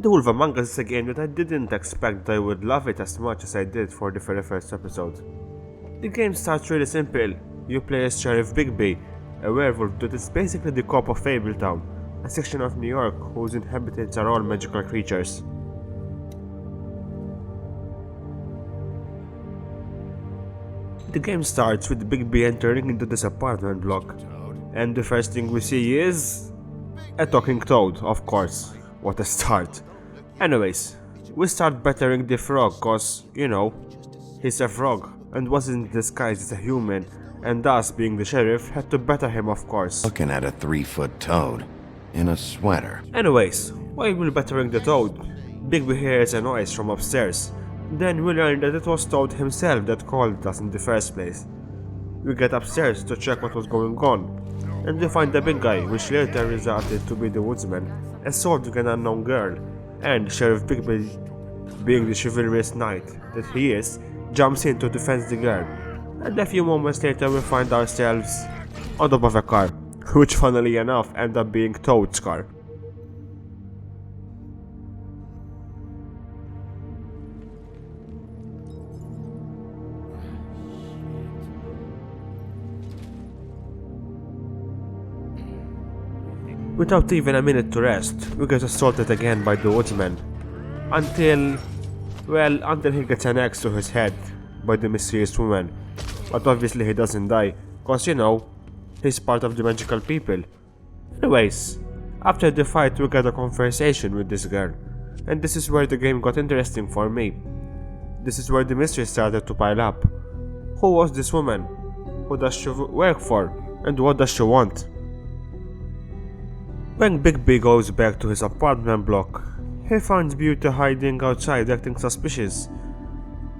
The Wolf Among Us is a game that I didn't expect I would love it as much as I did for the very first episode. The game starts really simple. You play as Sheriff Bigby, a werewolf that is basically the cop of Fabletown, a section of New York whose inhabitants are all magical creatures. The game starts with Bigby entering into this apartment block, and the first thing we see is a talking toad, of course. What a start. Anyways, we start battering the frog cause, he's a frog and wasn't disguised as a human, and us, being the sheriff, had to batter him, of course. Looking at a 3-foot toad in a sweater. Anyways, while we're battering the toad, Bigby hears a noise from upstairs. Then we learn that it was Toad himself that called us in the first place. We get upstairs to check what was going on, and we find the big guy, which later resulted to be the woodsman, assaulting an unknown girl, and Sheriff Bigby, being the chivalrous knight that he is, jumps in to defend the girl. And a few moments later we find ourselves on top of a car, which funnily enough ends up being Toad's car. Without even a minute to rest, we get assaulted again by the woodsman. Until he gets an axe to his head by the mysterious woman. But obviously he doesn't die, cause he's part of the magical people. Anyways, after the fight we get a conversation with this girl. And this is where the game got interesting for me. This is where the mystery started to pile up. Who was this woman? Who does she work for? And what does she want? When Bigby goes back to his apartment block, he finds Beauty hiding outside acting suspicious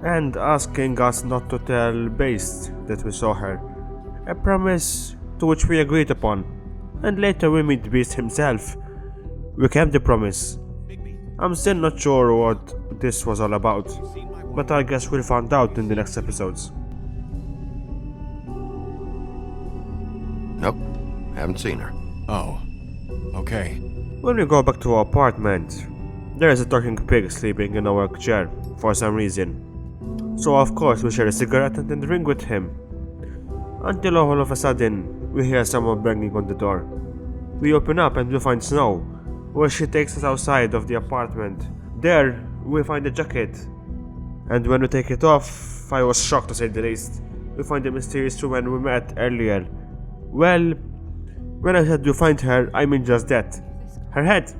and asking us not to tell Beast that we saw her, a promise to which we agreed upon, and later we meet Beast himself. We kept the promise. I'm still not sure what this was all about, but I guess we'll find out in the next episodes. Nope, haven't seen her. Oh, okay. When we go back to our apartment, there is a talking pig sleeping in a work chair for some reason. So of course we share a cigarette and then drink with him. Until all of a sudden, we hear someone banging on the door. We open up and we find Snow, where she takes us outside of the apartment. There, we find a jacket. And when we take it off, I was shocked to say the least. We find the mysterious woman we met earlier. Well, when I said you find her, I mean just that. Her head.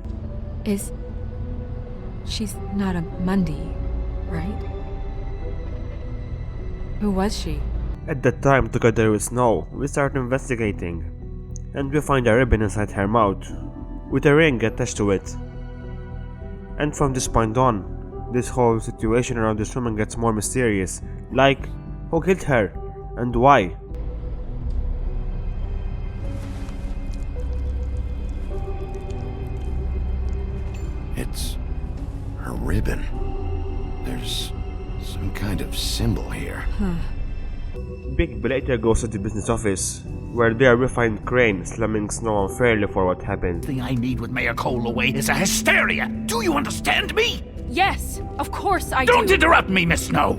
She's not a Mundy, right? Who was she? At that time, together with Snow, we start investigating. And we find a ribbon inside her mouth, with a ring attached to it. And from this point on, this whole situation around this woman gets more mysterious. Like, who killed her? And why? It's her ribbon. There's some kind of symbol here. Bigby later goes to the business office, where there we find Crane slamming Snow unfairly for what happened. The thing I need with Mayor Colaway is a hysteria. Do you understand me? Yes, of course I Don't do. interrupt me, Miss Snow.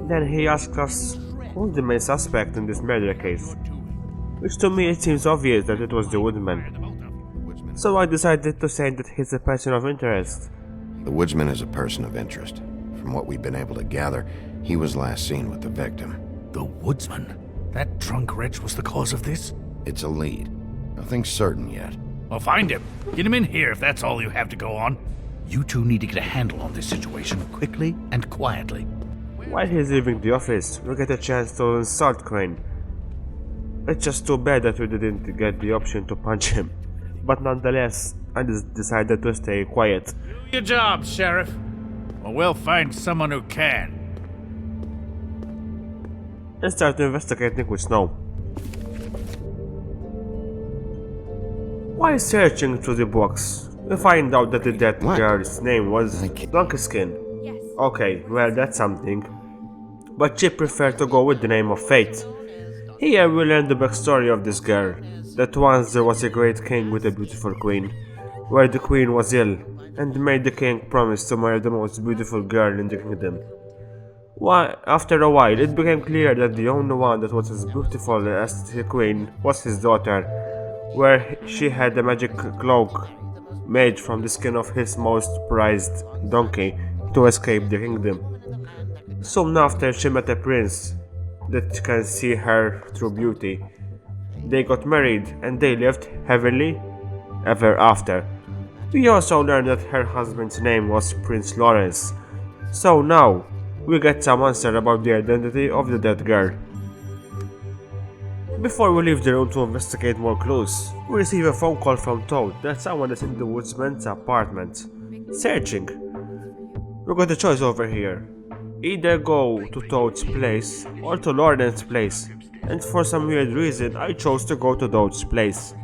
Then he asks us who's the main suspect in this murder case, which to me it seems obvious that it was the Woodman. So I decided to say that he's a person of interest. The woodsman is a person of interest. From what we've been able to gather, he was last seen with the victim. The woodsman? That drunk wretch was the cause of this? It's a lead. Nothing's certain yet. Well, find him. Get him in here if that's all you have to go on. You two need to get a handle on this situation quickly and quietly. While he's leaving the office, we get a chance to insult Crane. It's just too bad that we didn't get the option to punch him. But nonetheless, I just decided to stay quiet. Do your job, Sheriff. Or we'll find someone who can. And start investigating with Snow. While searching through the box, we find out that the dead What? girl's name was I can't- Donkey Skin. Yes. Okay, well that's something. But she preferred to go with the name of Fate. Here we learn the backstory of this girl. That once there was a great king with a beautiful queen, where the queen was ill, and made the king promise to marry the most beautiful girl in the kingdom. After a while, it became clear that the only one that was as beautiful as the queen was his daughter, where she had a magic cloak made from the skin of his most prized donkey to escape the kingdom. Soon after, she met a prince that can see her true beauty. They got married and they lived happily ever after. We also learned that her husband's name was Prince Lawrence. So now, we get some answer about the identity of the dead girl. Before we leave the room to investigate more clues, we receive a phone call from Toad that someone is in the woodsman's apartment, searching. We got a choice over here. Either go to Toad's place or to Lawrence's place, and for some weird reason I chose to go to Toad's place.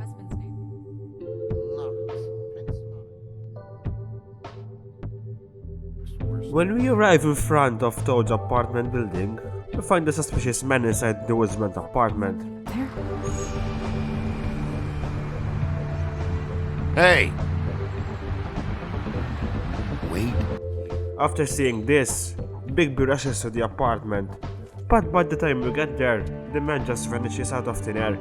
When we arrive in front of Toad's apartment building, we find a suspicious man inside the woodsman's apartment. There. Hey! Wait. After seeing this, Bigby rushes to the apartment, but by the time we get there, the man just vanishes out of thin air.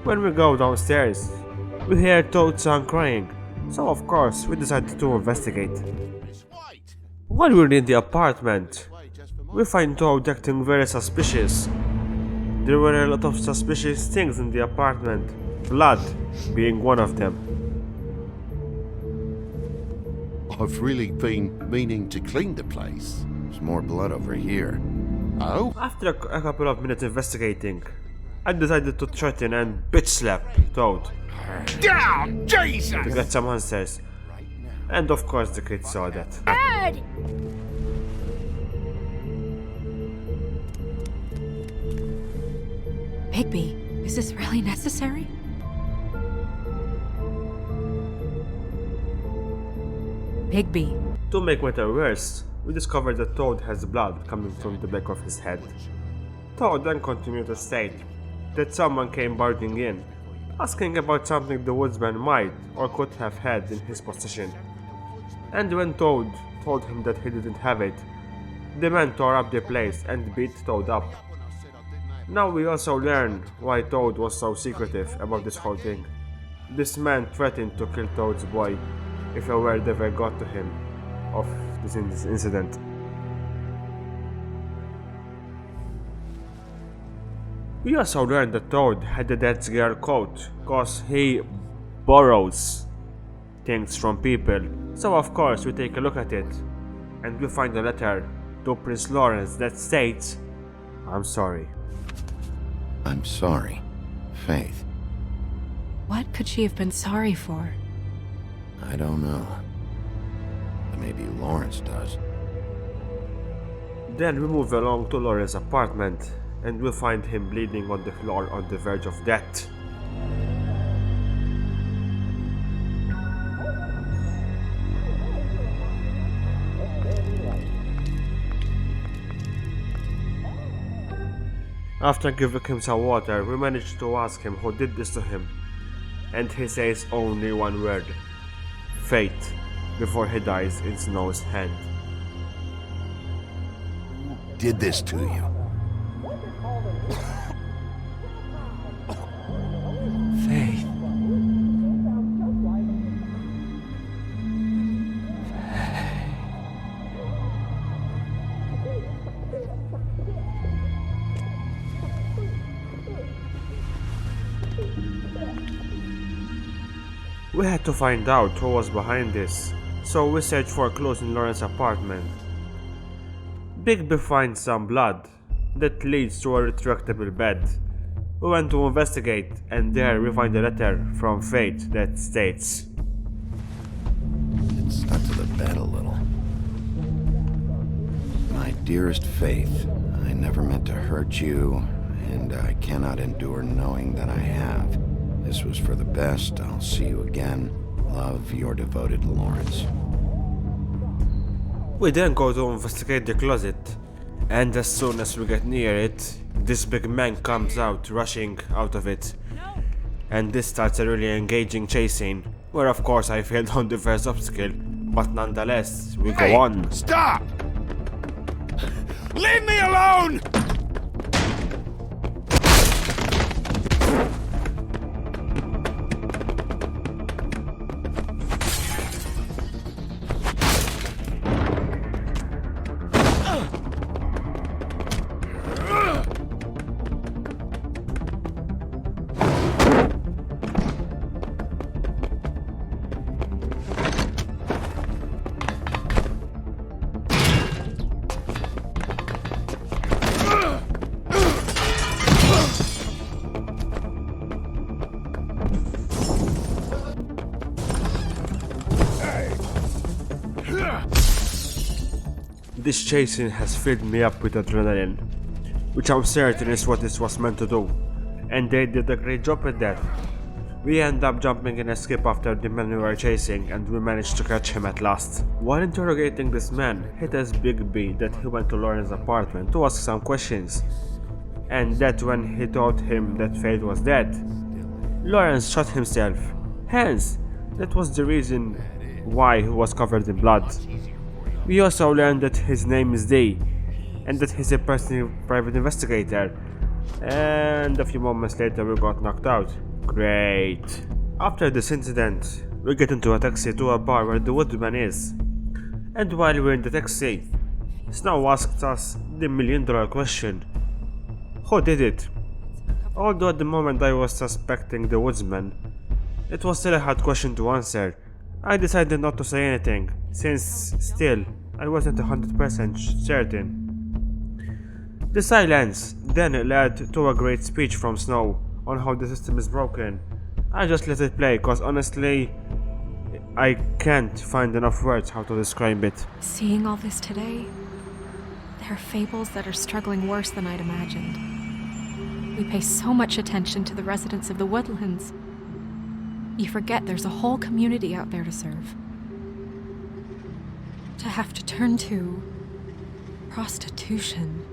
When we go downstairs, we hear Toad's son crying, so of course we decided to investigate. While we're in the apartment, we find Toad acting very suspicious. There were a lot of suspicious things in the apartment, blood being one of them. I've really been meaning to clean the place. There's more blood over here. Oh? After a couple of minutes investigating, I decided to threaten and bitch slap Toad Down! Jesus! to get some answers. And of course the kids saw that. Dad! Bigby, is this really necessary? Bigby. To make matters worse, we discovered that Toad has blood coming from the back of his head. Toad then continued to state that someone came barging in, asking about something the woodsman might or could have had in his possession. And when Toad told him that he didn't have it, the man tore up the place and beat Toad up. Now we also learn why Toad was so secretive about this whole thing. This man threatened to kill Toad's boy if a word ever got to him of this incident. We also learned that Toad had the dead girl coat cause he borrows things from people, so of course we take a look at it and we find a letter to Prince Lawrence that states, "I'm sorry." I'm sorry. Faith. What could she have been sorry for? I don't know. Maybe Lawrence does. Then we move along to Lawrence's apartment and we find him bleeding on the floor on the verge of death. After giving him some water, we managed to ask him who did this to him, and he says only one word: fate, before he dies in Snow's hand. Did this to you? Faith. We had to find out who was behind this, so we searched for clues in Lawrence's apartment. Bigby finds some blood that leads to a retractable bed. We went to investigate, and there we find a letter from Fate that states, It stuck to the bed a little. My dearest Faith, I never meant to hurt you, and I cannot endure knowing that I have. This was for the best. I'll see you again. Love, your devoted Lawrence. We then go to investigate the closet, and as soon as we get near it, this big man comes out rushing out of it. And this starts a really engaging chase scene, where of course I failed on the first obstacle, but nonetheless, we Hey, go on. Stop! Leave me alone! This chasing has filled me up with adrenaline, which I'm certain is what this was meant to do, and they did a great job at that. We end up jumping in a skip after the man we were chasing, and we managed to catch him at last. While interrogating this man, it tells Bigby that he went to Lauren's apartment to ask some questions, and that when he told him that Faith was dead, Lawrence shot himself. Hence, that was the reason why he was covered in blood. We also learned that his name is Dee, and that he's a personal private investigator, and a few moments later we got knocked out. Great. After this incident, we get into a taxi to a bar where the Woodman is, and while we're in the taxi, Snow asked us the $1,000,000 question: who did it? Although at the moment I was suspecting the Woodsman, it was still a hard question to answer. I decided not to say anything, since still I wasn't 100% certain. The silence then led to a great speech from Snow on how the system is broken. I just let it play, cause honestly, I can't find enough words how to describe it. Seeing all this today, there are fables that are struggling worse than I'd imagined. We pay so much attention to the residents of the woodlands. You forget there's a whole community out there to serve. To have to turn to prostitution.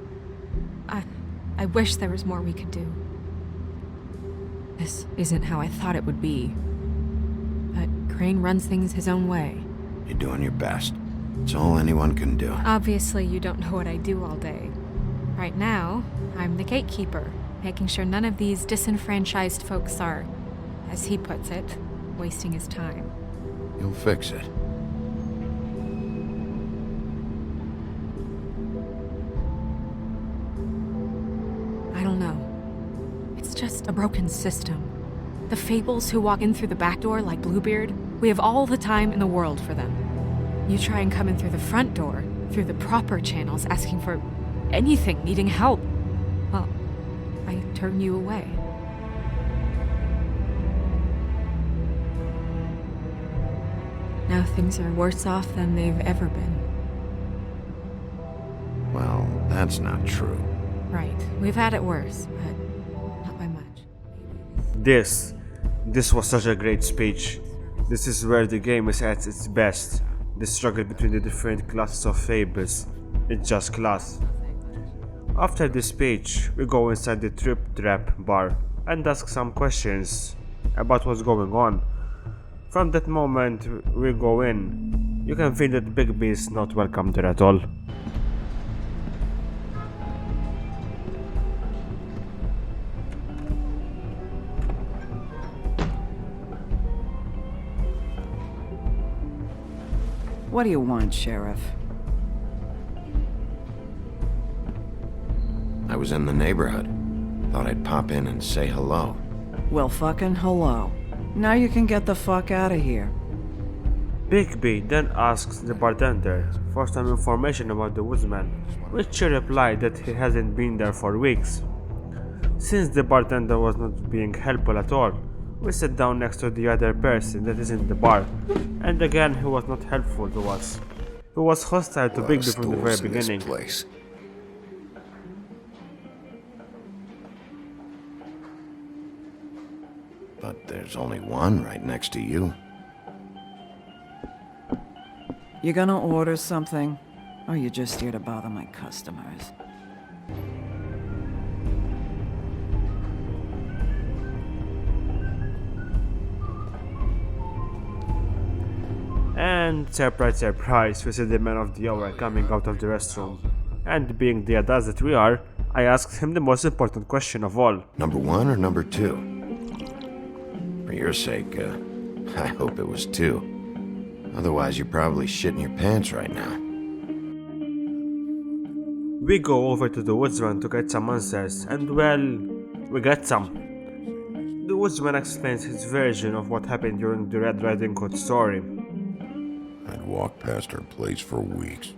I wish there was more we could do. This isn't how I thought it would be. But Crane runs things his own way. You're doing your best. It's all anyone can do. Obviously, you don't know what I do all day. Right now, I'm the gatekeeper, making sure none of these disenfranchised folks are, as he puts it, wasting his time. You'll fix it. I don't know. It's just a broken system. The fables who walk in through the back door like Bluebeard, we have all the time in the world for them. You try and come in through the front door, through the proper channels, asking for anything, needing help. Well, I turn you away. Now things are worse off than they've ever been. Well, that's not true. Right. We've had it worse, but not by much. This was such a great speech. This is where the game is at its best. The struggle between the different classes of fables. It's just class. After this speech, we go inside the Trip Trap bar and ask some questions about what's going on. From that moment we go in, you can feel that Bigby is not welcome there at all. What do you want, Sheriff? I was in the neighborhood. Thought I'd pop in and say hello. Well, fucking hello. Now you can get the fuck out of here. Bigby then asks the bartender for some information about the Woodsman, which she replied that he hasn't been there for weeks. Since the bartender was not being helpful at all, we sat down next to the other person that is in the bar, and again he was not helpful to us. He was hostile to Bigby from the very beginning. Place. But there's only one right next to you. You gonna order something? Or you just here to bother my customers? And surprise, surprise, we see the man of the hour coming out of the restroom. And being the adults that we are, I asked him the most important question of all. Number 1 or number 2? For your sake, I hope it was 2. Otherwise, you're probably shitting your pants right now. We go over to the woodsman to get some answers, and well, we get some. The woodsman explains his version of what happened during the Red Riding Hood story. I'd walked past her place for weeks.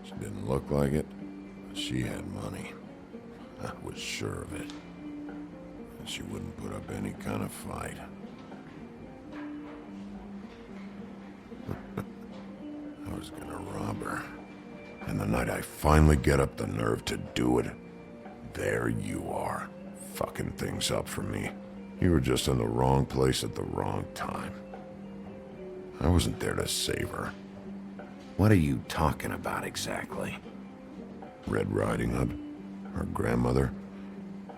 She didn't look like it, but she had money. I was sure of it. And she wouldn't put up any kind of fight. I was gonna rob her. And the night I finally get up the nerve to do it, there you are, fucking things up for me. You were just in the wrong place at the wrong time. I wasn't there to save her. What are you talking about exactly? Red Riding Hood, her grandmother.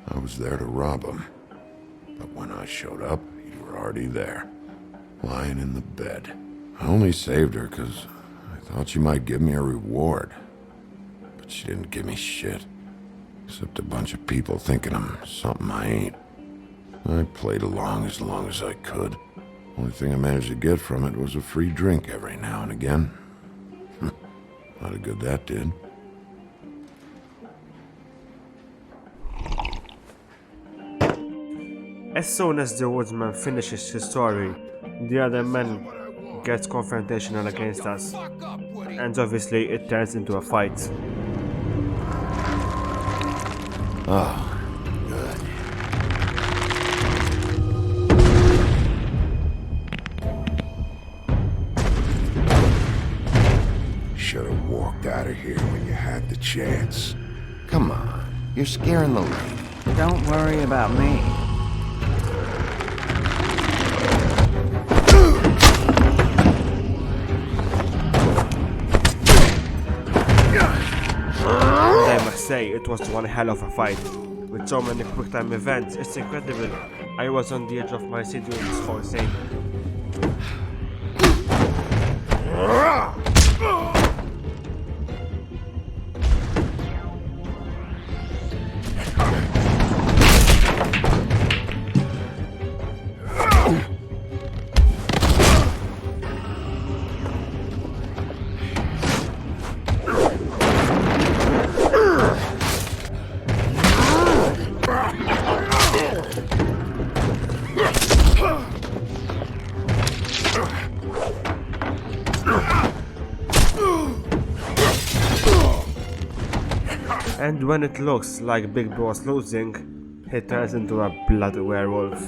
I was there to rob him. But when I showed up, you were already there, lying in the bed. I only saved her because I thought she might give me a reward. But she didn't give me shit. Except a bunch of people thinking I'm something I ain't. I played along as I could. Only thing I managed to get from it was a free drink every now and again. Not a good that did. As soon as the woodsman finishes his story, the other man gets confrontational against us. And obviously it turns into a fight. Oh, good. Should have walked out of here when you had the chance. Come on, you're scaring the lady. Don't worry about me. And I must say, it was one hell of a fight. With so many quick time events, it's incredible. I was on the edge of my seat during this whole thing. And when it looks like Big Boss losing, he turns into a blood werewolf.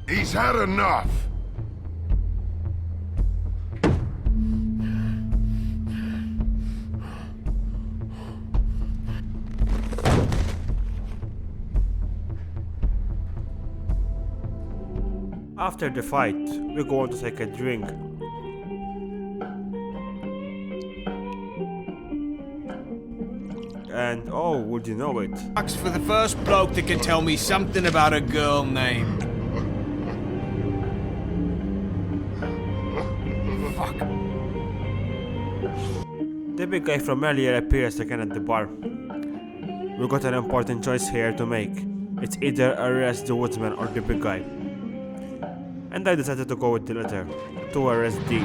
He's had enough. After the fight, we go on to take a drink. And oh, would you know it? Bucks for the first bloke that can tell me something about a girl named. Fuck. The big guy from earlier appears again at the bar. We got an important choice here to make. It's either arrest the woodsman or the big guy. And I decided to go with the latter, to arrest D.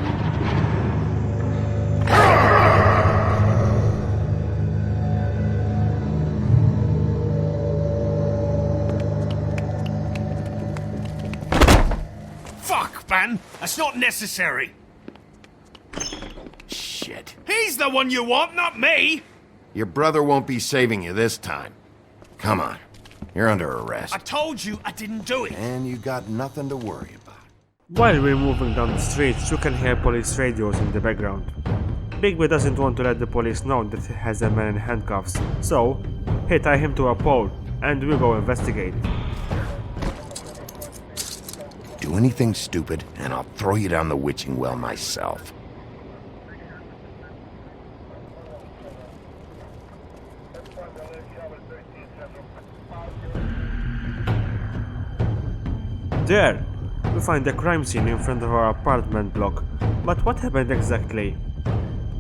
Fuck, man! That's not necessary! Shit. He's the one you want, not me! Your brother won't be saving you this time. Come on. You're under arrest. I told you I didn't do it. And you got nothing to worry about. While we're moving down the streets, you can hear police radios in the background. Bigby doesn't want to let the police know that he has a man in handcuffs, so he tie him to a pole and we go investigate. Do anything stupid, and I'll throw you down the witching well myself. There, we find a crime scene in front of our apartment block. But what happened exactly?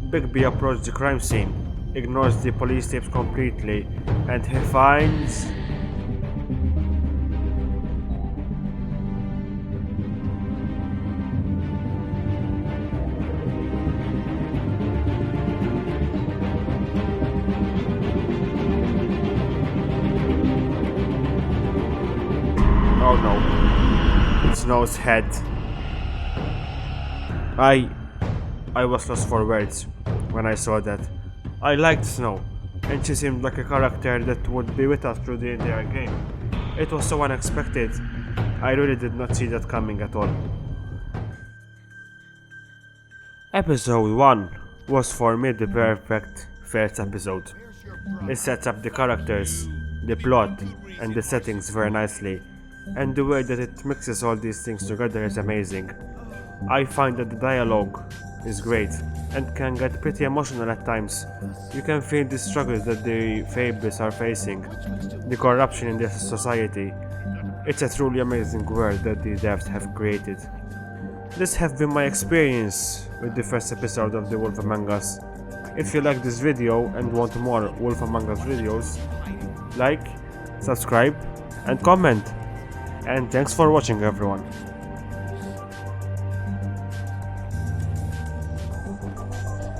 Bigby approaches the crime scene, ignores the police tapes completely, and he finds... Oh no, it's Snow's head. I was lost for words when I saw that. I liked Snow, and she seemed like a character that would be with us through the entire game. It was so unexpected. I really did not see that coming at all. Episode 1 was for me the perfect first episode. It sets up the characters, the plot, and the settings very nicely, and the way that it mixes all these things together is amazing. I find that the dialogue is great and can get pretty emotional at times. You can feel the struggles that the Fables are facing, the corruption in their society. It's a truly amazing world that the devs have created. This has been my experience with the first episode of The Wolf Among Us. If you like this video and want more Wolf Among Us videos, like, subscribe and comment. And thanks for watching everyone.